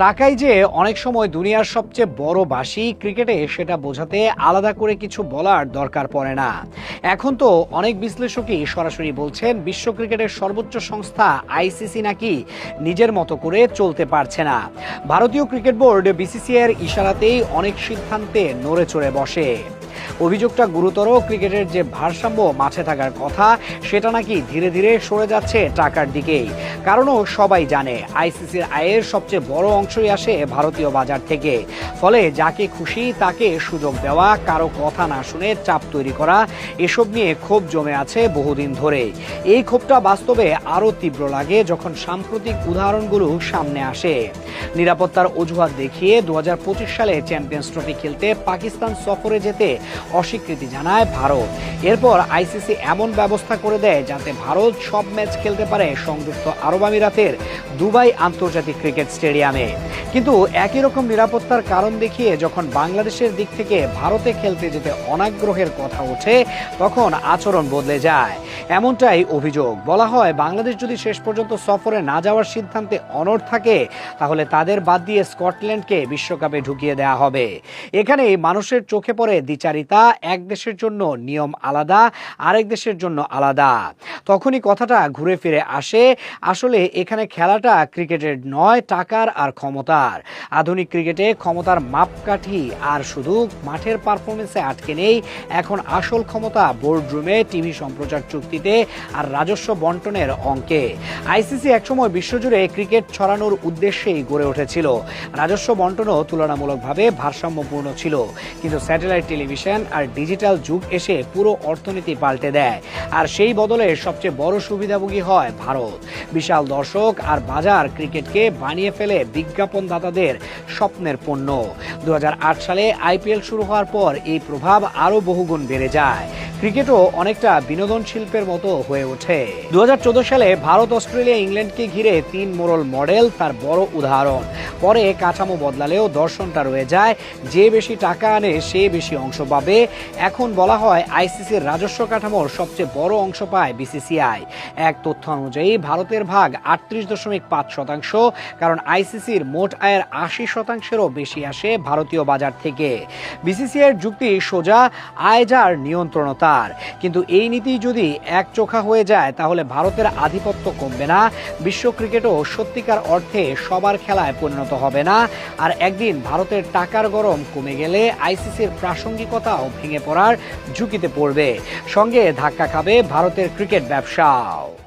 টাকাই যে অনেক সময় দুনিয়ার সবচেয়ে বড় বাঁশি, ক্রিকেটে সেটা বোঝাতে আলাদা করে কিছু বলার দরকার পড়ে না। এখন তো অনেক বিশ্লেষকই সরাসরি বলছেন বিশ্ব ক্রিকেটের সর্বোচ্চ সংস্থা আইসিসি নাকি নিজের মতো করে চলতে পারছে না। ভারতীয় ক্রিকেট বোর্ড বিসিসিআইয়ের ইশারাতেই অনেক সিদ্ধান্তে নড়ে চড়ে বসে। অভিযোগটা গুরুতর। ক্রিকেটের যে ভারসাম্য মাঠে থাকার কথা সেটা নাকি ধীরে ধীরে সরে যাচ্ছে টাকার দিকেই। কারণও সবাই জানে, আইসিসির আয়ের সবচেয়ে বড় অংশই আসে ভারতীয় বাজার থেকে। ফলে যাকে খুশি তাকে সুযোগ দেওয়া, কারো কথা না শুনে চাপ তৈরি করা, এসব নিয়ে ক্ষোভ জমে আছে বহুদিন ধরে। এই ক্ষোভটা বাস্তবে আরও তীব্র লাগে যখন সাম্প্রতিক উদাহরণগুলো সামনে আসে। নিরাপত্তার অজুহাত দেখিয়ে 2025 সালে চ্যাম্পিয়ন্স ট্রফি খেলতে পাকিস্তান সফরে যেতে অস্বীকৃতি জানায় ভারত। এরপর আইসিসি এমন ব্যবস্থা করে দেয় যাতে ভারত সব ম্যাচ খেলতে পারে সংযুক্ত আরব আমিরাতের দুবাই আন্তর্জাতিক ক্রিকেট স্টেডিয়ামে। কিন্তু একই রকম নিরাপত্তার কারণ দেখিয়ে যখন বাংলাদেশের দিক থেকে ভারতে খেলতে যেতে অনাগ্রহের কথা ওঠে, তখন আচরণ বদলে যায়। এমনটাই অভিযোগ। বলা হয়, বাংলাদেশ যদি শেষ পর্যন্ত সফরে না যাওয়ার সিদ্ধান্তে অনড় থাকে, তাহলে তাদের বাদ দিয়ে স্কটল্যান্ডকে বিশ্বকাপে ঢুকিয়ে দেওয়া হবে। এখানেই মানুষের চোখে পড়ে দ্বিচারিতা। এক দেশের জন্য নিয়ম আলাদা, আরেক দেশের জন্য আলাদা। তখনই কথাটা ঘুরে ফিরে আসে, আসলে এখানে খেলাটা ক্রিকেটের নয়, টাকার আর ক্ষমতার। আধুনিক ক্রিকেটে ক্ষমতার মাপকাঠি আর শুধু মাঠের পারফরমেন্সে আটকে নেই। এখন আসল ক্ষমতা বোর্ডরুমে, টিভি সম্প্রচার চুক্তিতে আর রাজস্ব বন্টনের অঙ্কে। আইসিসি একসময় বিশ্বজুড়ে ক্রিকেট ছড়ানোর উদ্দেশ্যেই গড়ে উঠেছিল। রাজস্ব বন্টনও তুলনামূলকভাবে ভারসাম্যপূর্ণ ছিল। কিন্তু স্যাটেলাইট টেলিভিশন আর ডিজিটাল যুগ এসে পুরো অর্থনীতি পাল্টে দেয়। আর সেই বদলে সবচেয়ে বড় সুবিধাভোগী হয় ভারত। বিশাল দর্শক আর বাজার ক্রিকেটকে বানিয়ে ফেলে বিজ্ঞাপনদাতাদের স্বপ্নের পণ্য। 2008 সালে আইপিএল শুরু হওয়ার পর এই প্রভাব আরও বহুগুণ বেড়ে যায়। ক্রিকেটও অনেকটা বিনোদন শিল্পের মতো হয়ে ওঠে। 2014 সালে ভারত অস্ট্রেলিয়া ইংল্যান্ডকে ঘিরে 3 মোড়ল মডেল তার বড় উদাহরণ। পরে কাঠামো বদলালেও দর্শনটা রয়ে যায়, যে বেশি টাকা আনে সে বেশি অংশ পাবে। এখন বলা হয় আইসিসির রাজস্ব কাঠামোর সবচেয়ে বড় অংশ পায় বিসিসিআই। এক তথ্য অনুযায়ী ভারতের ভাগ 38.5%, কারণ আইসিসির মোট আয়ের 80%-এরও বেশি আসে ভারতীয় বাজার থেকে। বিসিসিআইয়ের যুক্তি সোজা, আয় যার নিয়ন্ত্রণ তার। কিন্তু এই নীতি যদি একচোখা হয়ে যায়, তাহলে ভারতের আধিপত্য কমবে না, বিশ্ব ক্রিকেটও সত্যিকার অর্থে সবার খেলায় পরিণত হবে না। আর একদিন ভারতের টাকার গরম কমে গেলে আইসিসির প্রাসঙ্গিকতাও ভেঙে পড়ার ঝুঁকিতে পড়বে। সঙ্গে ধাক্কা খাবে ভারতের ক্রিকেট ব্যবসাও।